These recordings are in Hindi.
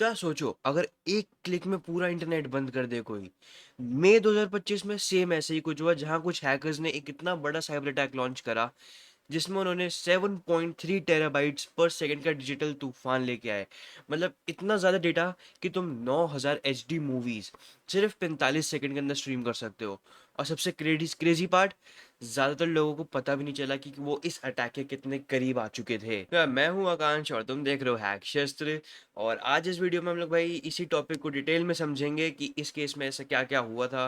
क्या सोचो अगर एक क्लिक में पूरा इंटरनेट बंद कर दे कोई। मई 2025 में सेम ऐसे ही कुछ हुआ जहां कुछ हैकर्स ने एक इतना बड़ा साइबर अटैक लॉन्च करा जिसमें उन्होंने 7.3 टेराबाइट्स पर सेकंड का डिजिटल तूफान लेके आए। मतलब इतना ज़्यादा डेटा कि तुम 9000 एचडी मूवीज सिर्फ 45 सेकंड के अंदर स्ट्रीम कर सकते हो। और सबसे क्रेजी क्रेजी पार्ट, ज़्यादातर लोगों को पता भी नहीं चला कि वो इस अटैक के कितने करीब आ चुके थे। तो मैं हूँ आकांक्ष और तुम देख रहे हो हैक शस्त्र। और आज इस वीडियो में हम लोग भाई इसी टॉपिक को डिटेल में समझेंगे कि इस केस में ऐसा क्या क्या हुआ था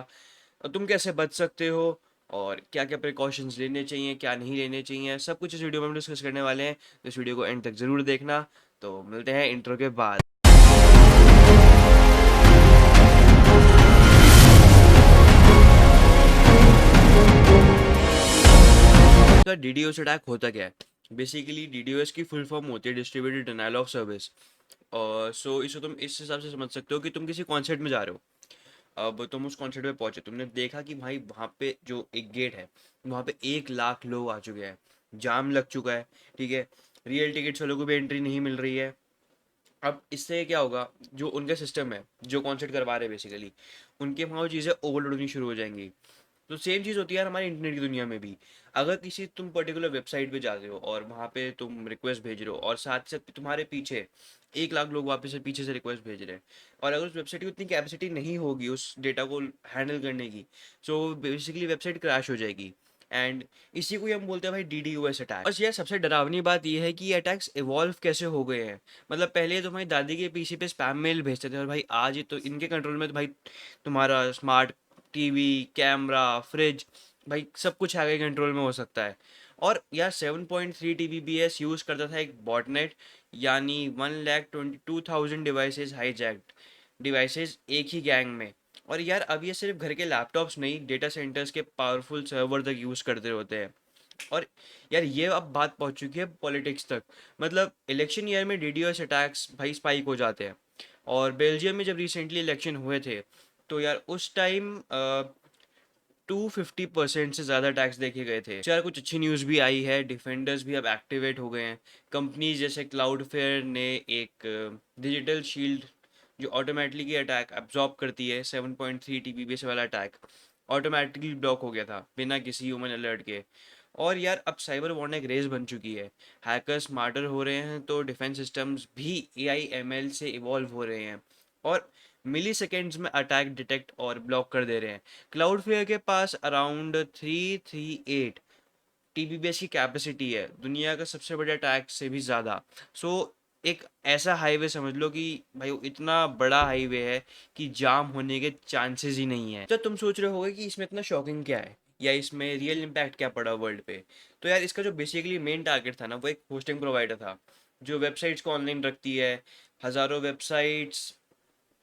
और तुम कैसे बच सकते हो और क्या क्या प्रिकॉशंस लेने चाहिए क्या नहीं लेने चाहिए, सब कुछ इस वीडियो में हम डिस्कस करने वाले हैं। तो इस वीडियो को एंड तक ज़रूर देखना। तो मिलते हैं इंट्रो के बाद। तो डीडीओस अटैक होता क्या है? बेसिकली डीडीओएस की फुल फॉर्म होती है डिस्ट्रीब्यूटेड डिनायल ऑफ सर्विस। और सो इसे तुम इस हिसाब से समझ सकते हो कि तुम किसी कॉन्सर्ट में जा रहे हो। अब तुम उस कॉन्सर्ट में पहुंचे, तुमने देखा कि भाई वहाँ पे जो एक गेट है वहाँ पे 1 लाख लोग आ चुके हैं, जाम लग चुका है। ठीक है, रियल टिकट्स वालों को भी एंट्री नहीं मिल रही है। अब इससे क्या होगा, जो उनका सिस्टम है जो कॉन्सर्ट करवा रहे हैं बेसिकली, उनके वहाँ वो चीज़ें ओवरलोड होनी शुरू हो जाएंगी। तो सेम चीज़ होती है यार हमारे इंटरनेट की दुनिया में भी। अगर किसी तुम पर्टिकुलर वेबसाइट पे जाते हो और वहाँ पे तुम रिक्वेस्ट भेज रहे हो और साथ साथ तुम्हारे पीछे 1 लाख लोग वापस से पीछे से रिक्वेस्ट भेज रहे हैं, और अगर उस वेबसाइट की उतनी कैपेसिटी नहीं होगी उस डेटा को हैंडल करने की, सो बेसिकली वेबसाइट क्रैश हो जाएगी। एंड इसी को ही हम बोलते हैं भाई डीडीओएस अटैक। बस यार सबसे डरावनी बात यह है कि ये अटैक्स इवॉल्व कैसे हो गए हैं। मतलब पहले तो भाई दादी के पीसी पे स्पैम मेल भेजते थे और भाई आज ये तो इनके कंट्रोल में, तो भाई तुम्हारा स्मार्ट टीवी, कैमरा, फ्रिज, भाई सब कुछ आगे कंट्रोल में हो सकता है। और यार 7.3 TBPS यूज़ करता था एक बॉटनेट, यानी 1,22,000 डिवाइसेस हाईजैक्ड डिवाइसेस एक ही गैंग में। और यार अब ये सिर्फ घर के लैपटॉप्स नहीं, डेटा सेंटर्स के पावरफुल सर्वर तक यूज़ करते होते हैं। और यार ये अब बात पहुंच चुकी है पॉलिटिक्स तक। मतलब इलेक्शन ईयर में डीडीओएस अटैक्स भाई स्पाइक हो जाते हैं। और बेल्जियम में जब रिसेंटली इलेक्शन हुए थे तो यार उस टाइम 250% से ज़्यादा टैक्स देखे गए थे। यार कुछ अच्छी न्यूज़ भी आई है, डिफेंडर्स भी अब एक्टिवेट हो गए हैं। कंपनीज जैसे क्लाउडफेयर ने एक डिजिटल शील्ड जो ऑटोमेटिकली अटैक अब्जॉर्ब करती है, 7.3 TBPS वाला अटैक ऑटोमेटिकली ब्लॉक हो गया था बिना किसी ह्यूमन अलर्ट के। और यार अब साइबर वॉर एक रेस बन चुकी है। हैकर्स स्मार्टर हो रहे हैं तो डिफेंस सिस्टम्स भी AI ML से इवॉल्व हो रहे हैं और मिली सेकेंड्स में अटैक डिटेक्ट और ब्लॉक कर दे रहे हैं। क्लाउडफ्लेयर के पास अराउंड 338 TBPS की कैपेसिटी है, दुनिया का सबसे बड़ा अटैक से भी ज़्यादा। सो एक ऐसा हाईवे समझ लो कि भाई वो इतना बड़ा हाईवे है कि जाम होने के चांसेस ही नहीं है। तो तुम सोच रहे होगे कि इसमें इतना शॉकिंग क्या है या इसमें रियल इम्पैक्ट क्या पड़ा वर्ल्ड पे। तो यार इसका जो बेसिकली मेन टारगेट था ना वो एक होस्टिंग प्रोवाइडर था जो वेबसाइट्स को ऑनलाइन रखती है। हज़ारों वेबसाइट्स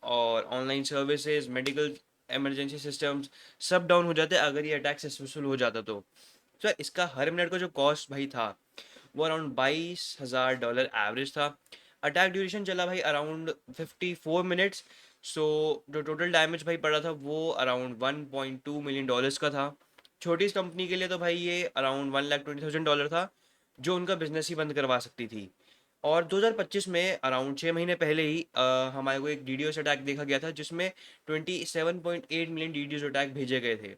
और online services, medical emergency systems सब डाउन हो जाते अगर ये अटैक सक्सेसफुल हो जाता तो। सर इसका हर मिनट का जो कॉस्ट भाई था वो अराउंड $22,000 एवरेज था। अटैक ड्यूरेशन चला भाई अराउंड 54 मिनट्स। सो जो टोटल डैमेज भाई पड़ा था वो अराउंड $1.2 मिलियन का था। छोटी कंपनी के लिए तो भाई ये अराउंड $1,20,000 था जो उनका बिजनेस ही बंद करवा सकती थी। और 2025 में अराउंड 6 महीने पहले ही हमारे को एक डीडीओस अटैक देखा गया था जिसमें 27.8 मिलियन डीडीओस अटैक भेजे गए थे।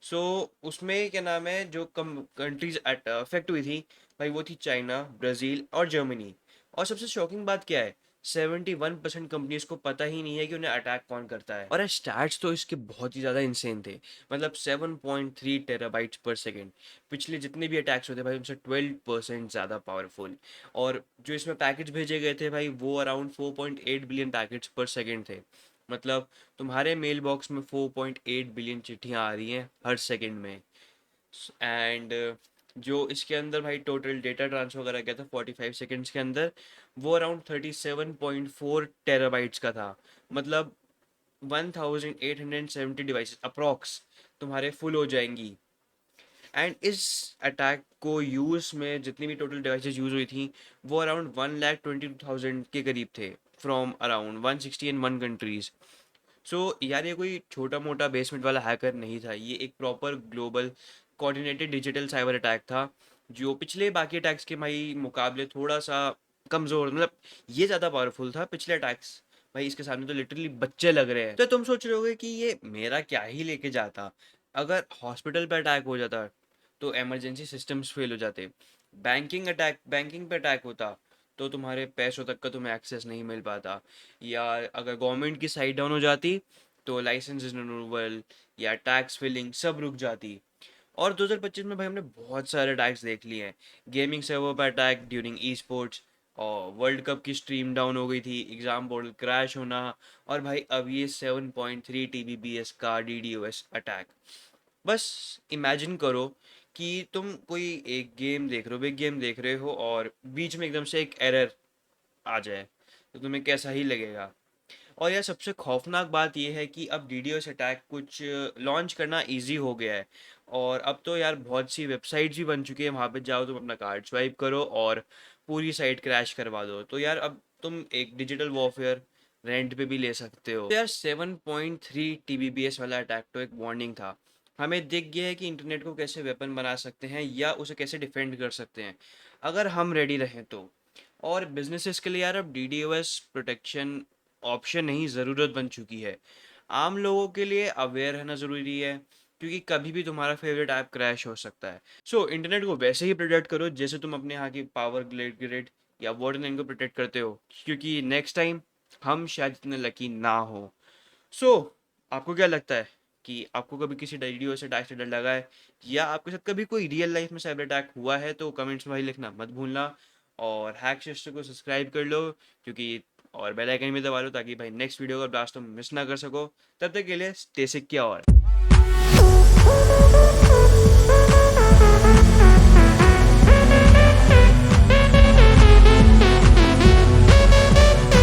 सो उसमें क्या नाम है, जो कम कंट्रीज अफेक्ट हुई थी भाई वो थी चाइना, ब्राज़ील और जर्मनी। और सबसे शॉकिंग बात क्या है, 71% कंपनीज को पता ही नहीं है कि उन्हें अटैक कौन करता है। और स्टैट्स तो इसके बहुत ही ज़्यादा इंसेन थे। मतलब 7.3 टेराबाइट्स पर सेकेंड, पिछले जितने भी अटैक्स होते भाई उनसे 12% ज़्यादा पावरफुल। और जो इसमें पैकेज भेजे गए थे भाई वो अराउंड 4.8 बिलियन पैकेट्स पर सेकेंड थे। मतलब तुम्हारे मेल बॉक्स में 4.8 बिलियन चिट्ठियाँ आ रही हैं हर सेकंड में। एंड जो इसके अंदर भाई टोटल डेटा ट्रांसफर करा गया था 45 सेकंड्स के अंदर वो अराउंड 37.4 टेराबाइट्स का था। मतलब 1870 डिवाइसेस अप्रॉक्स तुम्हारे फुल हो जाएंगी। एंड इस अटैक को यूज़ में जितनी भी टोटल डिवाइसेस यूज़ हुई थी वो अराउंड 1,22,000 के करीब थे फ्रॉम अराउंड 161 कंट्रीज। सो यार ये कोई छोटा मोटा बेसमेंट वाला हैकर नहीं था, ये एक proper global coordinated digital cyber attack था जो पिछले बाकी अटैक्स के भाई मुकाबले थोड़ा सा कमज़ोर, मतलब ये ज़्यादा पावरफुल था पिछले अटैक्स भाई इसके सामने तो लिटरली बच्चे लग रहे हैं। तो तुम सोच रहे होगे कि ये मेरा क्या ही लेके जाता, अगर हॉस्पिटल पे अटैक हो जाता तो इमरजेंसी सिस्टम्स फेल हो जाते, बैंकिंग पे अटैक होता तो तुम्हारे पैसों तक का तुम्हें एक्सेस नहीं मिल पाता, या अगर गवर्नमेंट की साइट डाउन हो जाती तो लाइसेंस रिन्यूअल या टैक्स फिलिंग सब रुक जाती। और 2025 में भाई हमने बहुत सारे अटैक्स देख लिए हैं। गेमिंग सर्वर पर अटैक ड्यूरिंग ई स्पोर्ट्स, और वर्ल्ड कप की स्ट्रीम डाउन हो गई थी, एग्जाम पोर्टल क्रैश होना, और भाई अब ये 7.3 TBPS का DDoS अटैक। बस इमेजिन करो कि तुम कोई एक गेम देख रहे हो, बिग गेम देख रहे हो, और बीच में एकदम से एक एरर आ जाए तो तुम्हें कैसा ही लगेगा। और यार सबसे खौफनाक बात यह है कि अब DDoS अटैक कुछ लॉन्च करना इजी हो गया है, और अब तो यार बहुत सी वेबसाइट्स भी बन चुकी है, वहाँ पे जाओ तुम अपना कार्ड स्वाइप करो और पूरी साइट क्रैश करवा दो। तो यार अब तुम एक डिजिटल वॉरफेयर रेंट पे भी ले सकते हो। तो यार 7.3 TBPS वाला अटैक तो एक वार्निंग था, हमें दिख गया है कि इंटरनेट को कैसे वेपन बना सकते हैं या उसे कैसे डिफेंड कर सकते हैं अगर हम रेडी रहें तो। और बिजनेसेस के लिए यार अब DDoS प्रोटेक्शन ऑप्शन नहीं, ज़रूरत बन चुकी है। आम लोगों के लिए अवेयर रहना ज़रूरी है, क्योंकि कभी भी तुम्हारा फेवरेट ऐप क्रैश हो सकता है। सो इंटरनेट को वैसे ही प्रोटेक्ट करो जैसे तुम अपने यहाँ की पावर ग्रिड या वाटर लाइन को प्रोटेक्ट करते हो, क्योंकि नेक्स्ट टाइम हम शायद इतने लकी ना हो। सो आपको क्या लगता है कि आपको कभी किसी DDoS से अटैक से डर लगा है, या आपके साथ कभी कोई रियल लाइफ में साइबर अटैक हुआ है? तो कमेंट्स में भाई लिखना मत भूलना, और हैक शिष्ट को सब्सक्राइब कर लो, क्योंकि और बेल आइकन भी दबा लो ताकि भाई नेक्स्ट वीडियो का ब्लास्ट तुम मिस ना कर सको। तब तक के लिए स्टे सिक्योर।